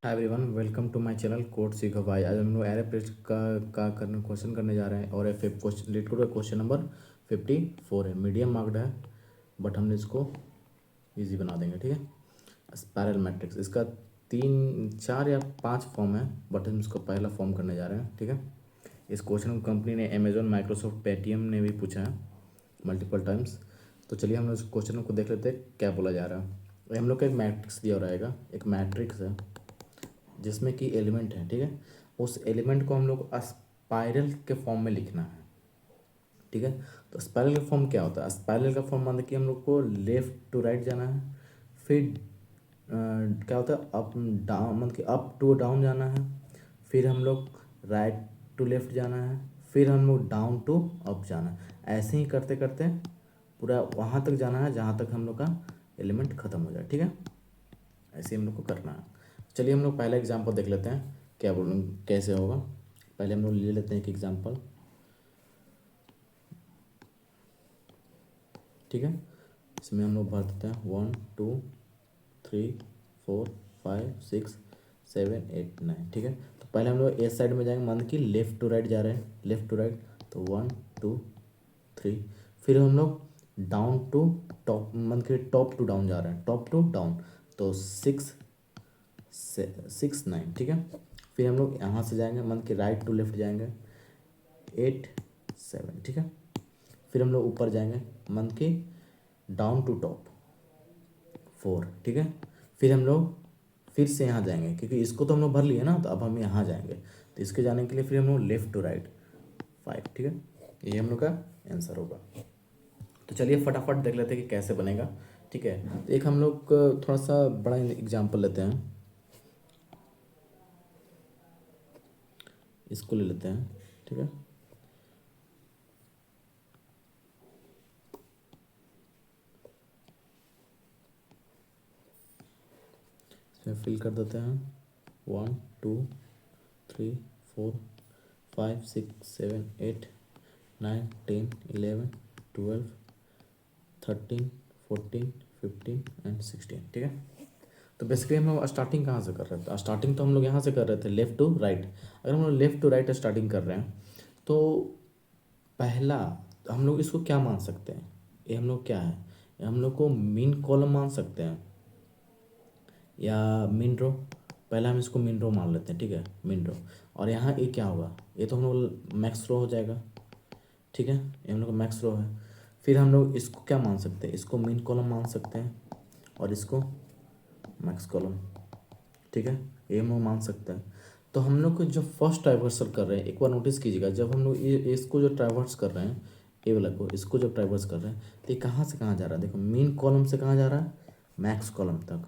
Hi everyone, welcome to my channel code सीखो भाई। आज हम लोग एरे प्रेस का करने क्वेश्चन करने जा रहे हैं और क्वेश्चन लीड कोड का क्वेश्चन नंबर 54 है। मीडियम मार्क्ड है बट हम इसको इजी बना देंगे, ठीक है। स्पाइरल मैट्रिक्स, इसका 3 4 या 5 फॉर्म है बट हम इसको पहला फॉर्म करने जा रहे हैं, ठीक है। इस क्वेश्चन को कंपनी ने अमेजोन, माइक्रोसॉफ्ट, पेटीएम ने भी पूछा है मल्टीपल टाइम्स। तो चलिए हम लोग इस क्वेश्चन को देख लेते हैं क्या बोला जा रहा है। हम लोग का एक मैट्रिक्स दिया रहेगा, एक मैट्रिक्स है जिसमें कि एलिमेंट है, ठीक है। उस एलिमेंट को हम लोग स्पाइरल के फॉर्म में लिखना है, ठीक है। तो स्पाइरल का फॉर्म क्या होता है? स्पाइरल का फॉर्म मतलब कि हम लोग को लेफ्ट टू राइट जाना है, फिर क्या होता है, अप डाउन, मतलब कि अप टू डाउन जाना है, फिर हम लोग राइट टू लेफ्ट जाना है, फिर हम लोग डाउन टू अप जाना है। ऐसे ही करते करते पूरा वहाँ तक जाना है जहाँ तक हम लोग का एलिमेंट ख़त्म हो जाए, ठीक है। ऐसे हम लोग को करना है। चलिए हम लोग पहला एग्जांपल देख लेते हैं क्या बोल कैसे होगा। पहले हम लोग ले लेते हैं एक एग्जांपल, ठीक है। इसमें हम लोग भर देते हैं 1 2 3 4 5 6 7 8 9, ठीक है। तो पहले हम लोग इस साइड में जाएंगे, मान कि लेफ्ट टू राइट जा रहे हैं, लेफ्ट टू राइट। तो 1 2 3, फिर हम लोग डाउन टू टॉप, मान के टॉप टू डाउन जा रहे हैं, टॉप टू डाउन। तो 6 9, ठीक है। फिर हम लोग यहाँ से जाएंगे, मान के राइट टू लेफ्ट जाएंगे, 8 7, ठीक है। फिर हम लोग ऊपर जाएंगे, मान के डाउन टू टॉप 4, ठीक है। फिर हम लोग फिर से यहाँ जाएंगे क्योंकि इसको तो हम लोग भर लिए ना, तो अब हम यहाँ जाएंगे। तो इसके जाने के लिए फिर हम लोग लेफ्ट टू राइट 5, ठीक है। ये हम लोग का आंसर होगा। तो चलिए फटाफट देख लेते हैं कि कैसे बनेगा, ठीक है। तो एक हम लोग थोड़ा सा बड़ा एग्जाम्पल लेते हैं, इसको ले लेते हैं, ठीक है। इसमें फिल कर देते हैं 1 2 3 4 5 6 7 8 9 10 11 12 13 14 15 एंड 16, ठीक है। तो बेसिकली हम लोग स्टार्टिंग कहाँ से कर रहे थे? स्टार्टिंग तो हम लोग यहाँ से कर रहे थे, लेफ्ट टू राइट। अगर हम लोग लेफ्ट टू राइट स्टार्टिंग कर रहे हैं तो पहला हम लोग इसको क्या मान सकते हैं? ये हम लोग क्या है, ये हम लोग को मीन कॉलम मान सकते हैं या मीन रो। पहले हम इसको मीन रो मान लेते हैं, ठीक है, मीन रो। और यहाँ ये क्या होगा, ये तो हम लोग मैक्स रो हो जाएगा, ठीक है। ये हम लोग का मैक्स रो है। फिर हम लोग इसको क्या मान सकते हैं? इसको मीन कॉलम मान सकते हैं और इसको मैक्स कॉलम, ठीक है। ये हम लोग मान सकते हैं। तो हम लोग को जो फर्स्ट ट्राइवर्सल कर रहे हैं, एक बार नोटिस कीजिएगा, जब हम लोग ये इसको जो ट्राइवर्स कर रहे हैं, ए वाला को, इसको जब ट्राइवर्स कर रहे हैं तो ये कहाँ से कहाँ जा रहा है? देखो मीन कॉलम से कहाँ जा रहा है? मैक्स कॉलम तक,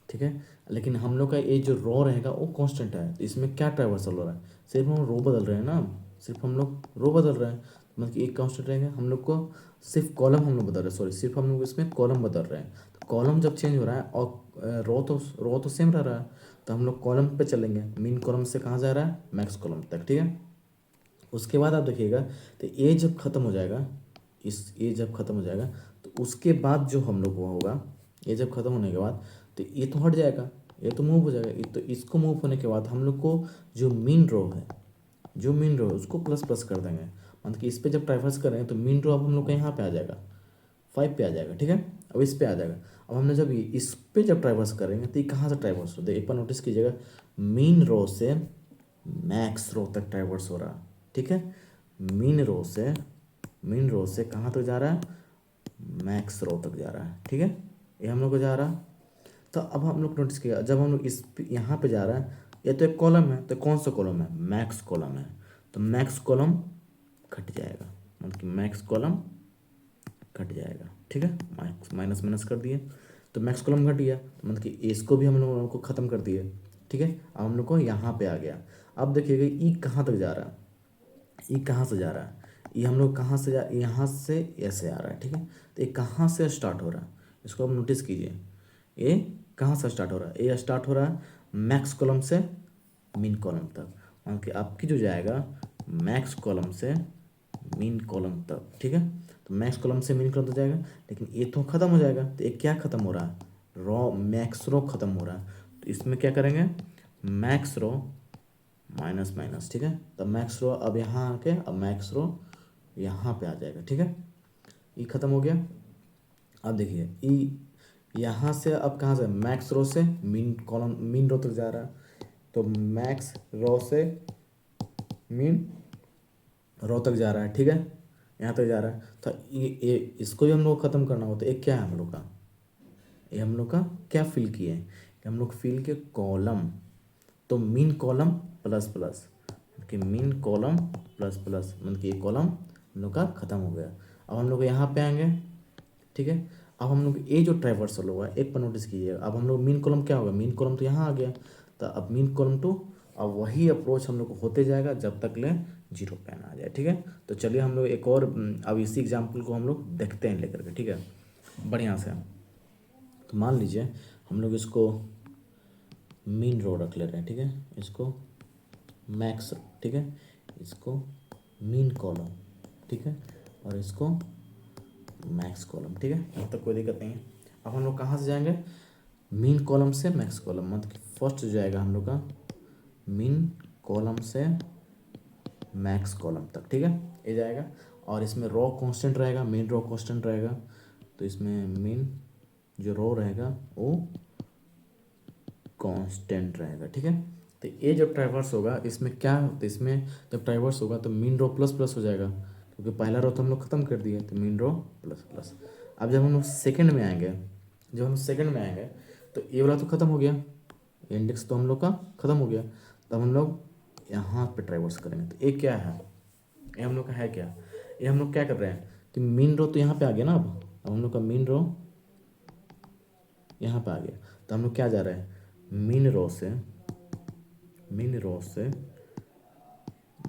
ठीक है। लेकिन हम लोग का ये जो रो रहेगा वो कांस्टेंट है, तो इसमें क्या ट्राइवर्सल हो रहा है? सिर्फ हम रो बदल रहे हैं ना, सिर्फ हम लोग रो बदल रहे हैं, मतलब कि एक कांस्टेंट रहेगा। हम लोग को सिर्फ कॉलम हम लोग बदल रहे हैं, सॉरी, सिर्फ हम लोग इसमें कॉलम बदल रहे हैं। तो कॉलम जब चेंज हो रहा है और रो तो सेम रह रहा है, तो हम लोग कॉलम पे चलेंगे। मीन कॉलम से कहाँ जा रहा है? मैक्स कॉलम तक, ठीक है। उसके बाद आप देखिएगा, तो ये जब खत्म हो जाएगा, ये जब खत्म हो जाएगा तो उसके बाद जो हम लोग को होगा, ये जब खत्म होने के बाद तो ये तो हट जाएगा, ये तो मूव हो जाएगा। ये तो इसको मूव होने के बाद हम लोग को जो मीन रो है, जो मीन रो है उसको प्लस प्लस कर देंगे। मतलब कि इस पे जब ट्राइवर्स करेंगे तो मीन रो अब हम लोग का यहाँ पे आ जाएगा, 5 पे आ जाएगा, ठीक है। अब इस पे आ जाएगा। अब हमने जब इस पे जब ट्राइवर्स करेंगे तो ये कहाँ से ट्राइवर्स होता है? एक बार नोटिस कीजिएगा, मीन रो से मैक्स रो तक ट्राइवर्स हो रहा है, ठीक है। मीन रो से कहाँ तक जा रहा है? मैक्स रो तक जा रहा है, ठीक है। ये हम लोग को जा रहा है। तो अब हम लोग नोटिस किया, जब हम लोग यहाँ पे जा रहा है, ये तो एक कॉलम है, तो कौन सा कॉलम है? मैक्स कॉलम है। तो मैक्स कॉलम घट जाएगा, मतलब कि मैक्स कॉलम घट जाएगा, ठीक है। माइनस माइनस माइनस कर दिए तो मैक्स कॉलम घट गया, तो मतलब कि इसको भी हम लोगों को ख़त्म कर दिए, ठीक है। अब हम लोग को यहाँ पे आ गया। अब देखिएगा ई कहाँ तक जा रहा है, ई कहाँ से जा रहा है? ये हम लोग कहाँ से यहाँ से ऐसे आ रहा है, ठीक है। तो ये कहाँ से स्टार्ट हो रहा है? इसको आप नोटिस कीजिए, ये कहाँ से स्टार्ट हो रहा है? ये स्टार्ट हो रहा है मैक्स कॉलम से मीन कॉलम तक, मतलब कि आपकी जो जाएगा मैक्स कॉलम से मीन कॉलम तक, ठीक है। तो मैक्स कॉलम से मीन कॉलम तक जाएगा, लेकिन ये तो ख़त्म हो जाएगा। तो ये क्या ख़त्म हो रहा है? रॉ मैक्स रो ख़त्म हो रहा है। तो इसमें क्या करेंगे? मैक्स रो माइनस माइनस, ठीक है। तो मैक्स रो अब यहाँ आके अब मैक्स रो यहाँ पे आ जाएगा, ठीक है। ई खत्म हो गया। अब देखिए ई यहाँ से अब कहाँ से, मैक्स रो से मीन कॉलम मीन रो तक जा रहा है, तो मैक्स रो से मीन रो तक जा रहा है, ठीक है। यहाँ तक जा रहा है, तो ये इसको भी हम लोग ख़त्म करना होता है। एक क्या है हम लोग का, ये हम लोग का क्या फिल किए हैं कि हम लोग फिल के कॉलम, तो मीन कॉलम प्लस प्लस कि मीन कॉलम प्लस प्लस मतलब कि ये कॉलम हम लोग का ख़त्म हो गया। अब हम लोग यहाँ पे आएंगे, ठीक है। अब हम लोग ये जो ट्राइवर्सल होगा एक पर नोटिस कीजिएगा, अब हम लोग मीन कॉलम क्या होगा, मीन कॉलम तो यहाँ आ गया, तो अब मीन कॉलम टू, अब वही अप्रोच हम लोग को होते जाएगा जब तक ले जीरो पे ना आ जाए, ठीक है। तो चलिए हम लोग एक और अब इसी एग्जाम्पल को हम लोग देखते हैं लेकर के, ठीक है, बढ़िया से। तो मान लीजिए हम लोग इसको मीन रो रख ले रहे हैं, ठीक है, इसको मैक्स, ठीक है, इसको मीन कॉलम, ठीक है, और इसको मैक्स कॉलम, ठीक है, यहाँ तक कोई दिक्कत नहीं है। अब हम लोग कहाँ से जाएंगे, मीन कॉलम से मैक्स कॉलम, मतलब कि फर्स्ट जाएगा हम लोग का मीन कॉलम से मैक्स कॉलम तक, ठीक है, ये जाएगा। और इसमें रो कांस्टेंट रहेगा, मीन रो कांस्टेंट रहेगा, तो इसमें मीन जो रो रहेगा वो कांस्टेंट रहेगा, ठीक है। तो ये जब ट्राइवर्स होगा इसमें क्या, तो इसमें जब ट्राइवर्स होगा तो मीन रो प्लस प्लस हो जाएगा, क्योंकि पहला रो तो हम लोग ख़त्म कर दिए, तो मीन रो प्लस प्लस। अब जब हम लोग सेकेंड में आएंगे, जब हम सेकेंड में आएंगे तो ये वाला तो ख़त्म हो गया, इंडेक्स तो हम लोग का ख़त्म हो गया, तब हम लोग यहाँ पे ट्राइवर्स करेंगे। तो ये क्या है, ये हम लोग का है क्या, ये हम लोग क्या कर रहे हैं कि मीन रो तो यहाँ पे आ गया ना, अब हम लोग का मीन रो यहाँ पे आ गया, तो हम लोग क्या जा रहे हैं, मीन रो से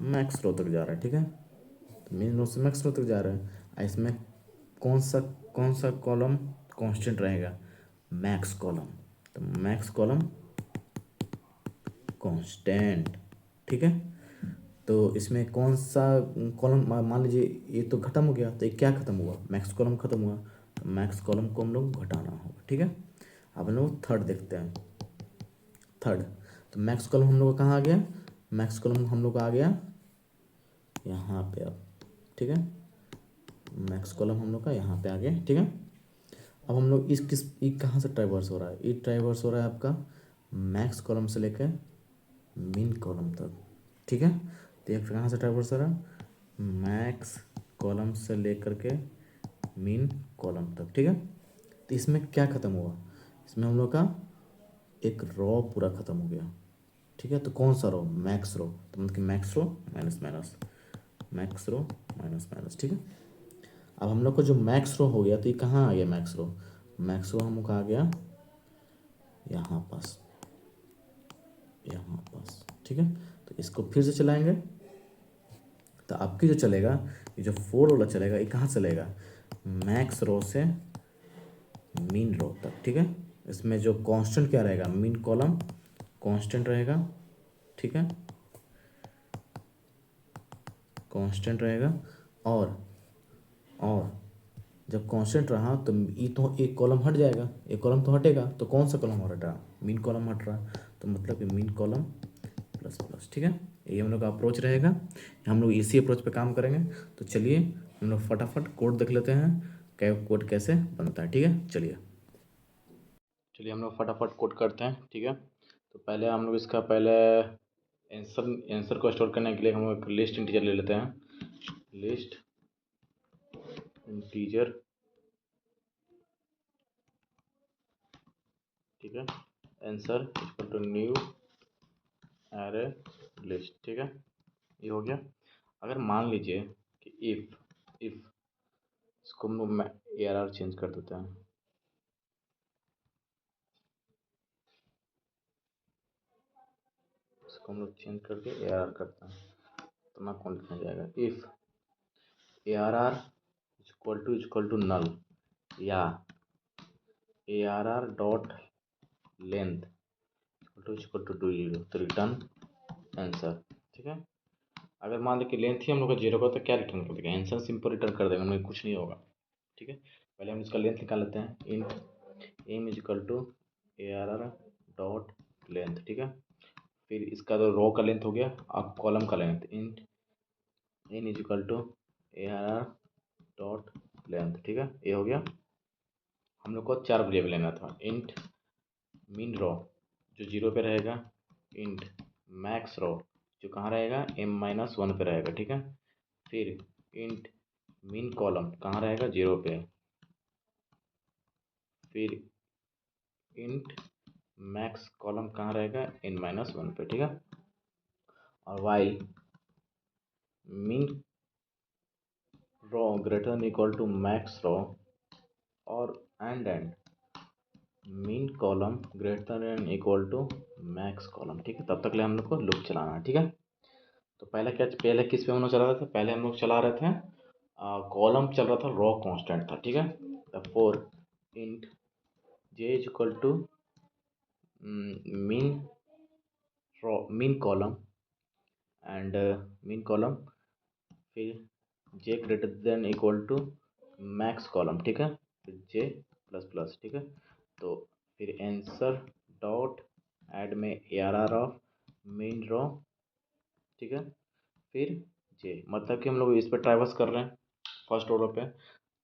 मैक्स रो तक जा रहा है, ठीक है। तो मीन रो से मैक्स रो तक जा रहा है, और इसमें कौन सा कॉलम कांस्टेंट रहेगा, मैक्स कॉलम, तो मैक्स कॉलम कांस्टेंट, ठीक है। तो इसमें कौन सा कॉलम, मान लीजिए ये तो ख़त्म हो गया, तो ये क्या ख़त्म हुआ, मैक्स कॉलम ख़त्म हुआ, तो मैक्स कॉलम को हम लोग घटाना होगा, ठीक है। अब हम लोग थर्ड देखते हैं, थर्ड, तो मैक्स कॉलम हम लोग का कहाँ आ गया, मैक्स कॉलम हम लोग का आ गया यहाँ पे अब, ठीक है, मैक्स कॉलम हम लोग का यहाँ पे आ गया, ठीक है। अब हम लोग ये कहाँ से ट्राइवर्स हो रहा है, ये ट्राइवर्स हो रहा है आपका मैक्स कॉलम से लेकर मीन कॉलम तक, ठीक है। तो ये कहाँ से ट्राइवर्स हो रहा है, मैक्स कॉलम से लेकर के मीन कॉलम तक, ठीक है। तो इसमें क्या ख़त्म हुआ, इसमें हम लोग का एक रो पूरा ख़त्म हो गया, ठीक है। तो कौन सा रो, मैक्स रो, तो मतलब कि max row minus minus, max row minus minus, ठीक है। अब हम लोग को जो मैक्स रो हो गया, तो ये कहाँ आ गया मैक्स रो, मैक्स रो हम लोग का आ गया यहाँ पास, यहाँ पास, ठीक है। तो इसको फिर से चलाएंगे, तो आपकी जो चलेगा, ये जो फोर वाला चलेगा, ये कहाँ चलेगा, मैक्स रो से मीन रो तक, ठीक है। इसमें जो कांस्टेंट क्या रहेगा, मीन कॉलम कांस्टेंट रहेगा, ठीक है, कांस्टेंट रहेगा। और और जब कांस्टेंट रहा तो ये तो एक कॉलम हट जाएगा, एक कॉलम तो हटेगा, तो कौन सा कॉलम हट रहा, मीन कॉलम हट रहा, तो मतलब कि मीन कॉलम प्लस प्लस, ठीक है। ये हम लोग का अप्रोच रहेगा, हम लोग इसी अप्रोच पे काम करेंगे। तो चलिए हम लोग फटाफट कोड देख लेते हैं, क्या कोड कैसे बनता है, ठीक है। चलिए हम लोग फटाफट कोड करते हैं, ठीक है। तो पहले हम लोग इसका पहले आंसर को स्टोर करने के लिए हम लोग एक लिस्ट इंटीजर ले लेते हैं, लिस्ट इंटीजर, ठीक है, answer equal to new array list, ठीक है, ये हो गया। अगर मान लीजिए कि इफ़ इसको हम लोग ए आर चेंज कर देते हैं, इसको हम लोग चेंज करके ए आर करते हैं, तो ना कौन लिखा जाएगा, if A R equal to null, या A R dot length equal to 0, तो रिटर्न आंसर, ठीक है। अगर मान ली कि लेंथ ही हम लोग का 0 का, तो क्या रिटर्न कर देगा, आंसर सिंपल रिटर्न कर देगा, हमें कुछ नहीं होगा, ठीक है। पहले हम इसका लेंथ निकाल लेते हैं, int m is equal to A R dot length, ठीक है। फिर इसका तो रो का लेंथ हो गया, अब कॉलम का length int n is equal to A R R dot length. ठीक है, ये हो गया। हम लोग को 4 वेरिएबल लेना था। इंट मिन रो जो 0 पे रहेगा, इंट मैक्स रो जो कहाँ रहेगा m-1 पे रहेगा। ठीक है, फिर इंट मिन कॉलम कहाँ रहेगा 0 पे, फिर इंट मैक्स कॉलम कहाँ रहेगा n-1 पे। ठीक है, और while min row greater than equal to max row और and min column greater than equal to max column. ठीक है, तब तक ले हम लोग को लूप चलाना है। ठीक है, तो पहले किस पे हम लोग चला रहे थे, पहले हम लोग चला रहे थे कॉलम चल रहा था, रॉ कांस्टेंट था। ठीक है, the for int J is equal to min row min column and min column, फिर J greater than equal to max column. ठीक है, फिर जे प्लस प्लस। ठीक है, तो फिर आंसर डॉट ऐड में A R R of min row. ठीक है, फिर जे, मतलब कि हम लोग इस पर ट्रैवर्स कर रहे हैं फर्स्ट ऑर्डर पे,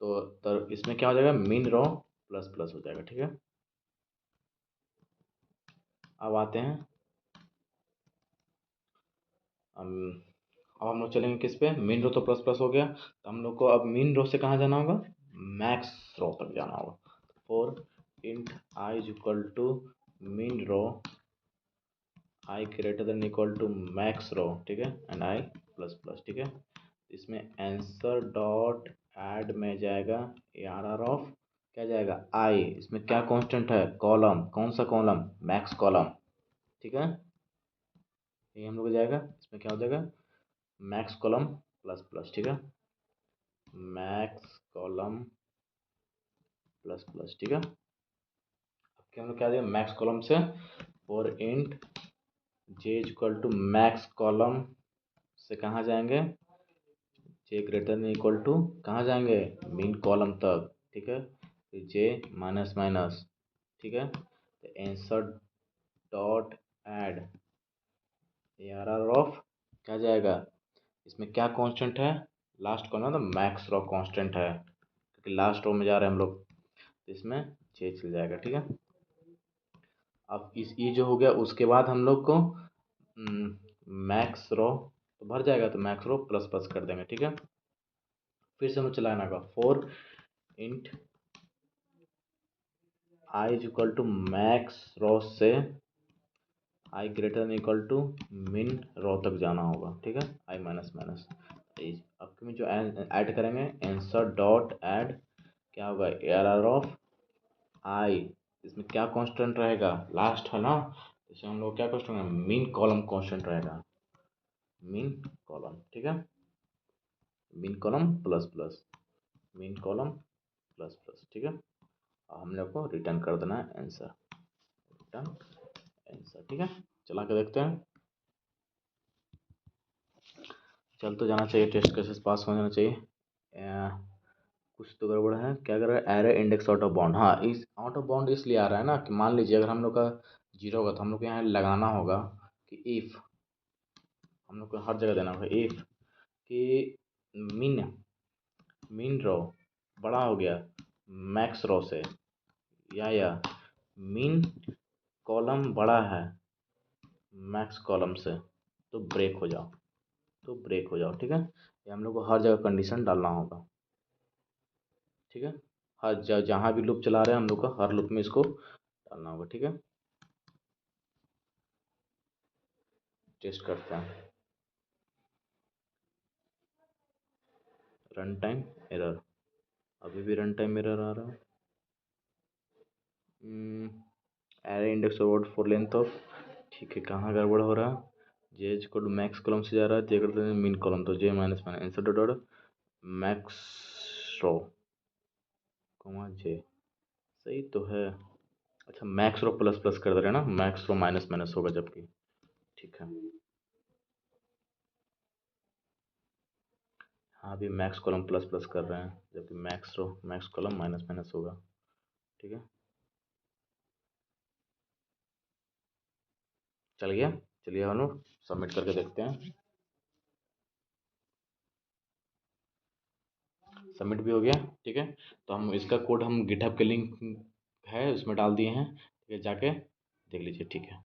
तो इसमें क्या हो जाएगा मीन रो प्लस प्लस हो जाएगा। ठीक है, अब आते हैं हम अब हम लोग चलेंगे किस पे, मीन रो तो प्लस प्लस हो गया, तो हम लोग को अब मीन रो से कहाँ जाना होगा, मैक्स रो तक जाना होगा। For int i is equal to min row i greater than equal to max row. ठीक है, एंड आई प्लस प्लस। ठीक है, इसमें आंसर डॉट ऐड में जाएगा ए आर आर ऑफ क्या जाएगा आई, इसमें क्या कांस्टेंट है कॉलम, कौन सा कॉलम मैक्स कॉलम। ठीक है, ये हम लोग को जाएगा, इसमें क्या हो जाएगा मैक्स कॉलम प्लस प्लस। ठीक है, मैक्स कॉलम प्लस प्लस। ठीक है, अब क्या हम लोग क्या देंगे मैक्स कॉलम से, और int J is equal to max column से कहाँ जाएंगे, j greater than equal to कहाँ जाएंगे मीन कॉलम तक। ठीक है, फिर जे माइनस माइनस। ठीक है, तो answer dot add A R R of क्या जाएगा, इसमें क्या कांस्टेंट है लास्ट कॉलम तो मैक्स रो कांस्टेंट है, क्योंकि लास्ट रो में जा रहे हैं हम लोग, तो इसमें जे चल जाएगा। ठीक है, अब इस ये जो हो गया, उसके बाद हम लोग को मैक्स रो तो भर जाएगा, तो मैक्स रो प्लस प्लस कर देंगे। ठीक है, फिर से हम लोग चलाना होगा for int i is equal to max row से i greater than equal to min row तक जाना होगा। ठीक है, आई माइनस माइनस, अब में जो ऐड करेंगे आंसर डॉट ऐड क्या होगा ए आर आर ऑफ आई, इसमें क्या कांस्टेंट रहेगा लास्ट है ना, इसे हम लोग क्या कांस्टेंट है मीन कॉलम कांस्टेंट रहेगा, मीन कॉलम। ठीक है, mean column plus plus, mean column plus plus. ठीक है, और हम लोग को रिटर्न कर देना है आंसर, रिटर्न आंसर। ठीक है, चला के देखते हैं, चल तो जाना चाहिए, टेस्ट केसेस पास हो जाना चाहिए। कुछ तो गड़बड़ है, क्या कर रहा है array index out of bound. हाँ, इस आउट ऑफ बाउंड इसलिए आ रहा है ना कि मान लीजिए अगर हम लोग का जीरो होगा तो हम लोग को यहाँ लगाना होगा कि इफ़, हम लोग को हर जगह देना होगा इफ़ कि मिन मिन रो बड़ा हो गया मैक्स रो से, या मिन कॉलम बड़ा है मैक्स कॉलम से, तो ब्रेक हो जाओ, तो ब्रेक हो जाओ। ठीक है, ये हम लोग को हर जगह कंडीशन डालना होगा। ठीक है, हर जहाँ भी लूप चला रहे हैं हम लोग का हर लूप में इसको डालना होगा। ठीक है, टेस्ट करते हैं, रन टाइम एरर, अभी भी रन टाइम एरर आ रहा है। Array index word for length of, ठीक है कहाँ गड़बड़ हो रहा है, J is equal to max column से जा रहा है, जे करते हैं मीन कॉलम, तो J minus minus answer dot max row comma J, सही तो है। अच्छा मैक्स रो प्लस प्लस कर दे रहे हैं ना, मैक्स रो माइनस माइनस होगा जबकि, ठीक है। हाँ अभी मैक्स कॉलम प्लस प्लस कर रहे हैं जबकि max row max column minus minus होगा। ठीक है, चल गया। चलिए हम लोग सबमिट करके देखते हैं। सबमिट भी हो गया। ठीक है, तो हम इसका कोड हम गिटहब के लिंक है उसमें डाल दिए हैं, ठीक है, जाके देख लीजिए। ठीक है।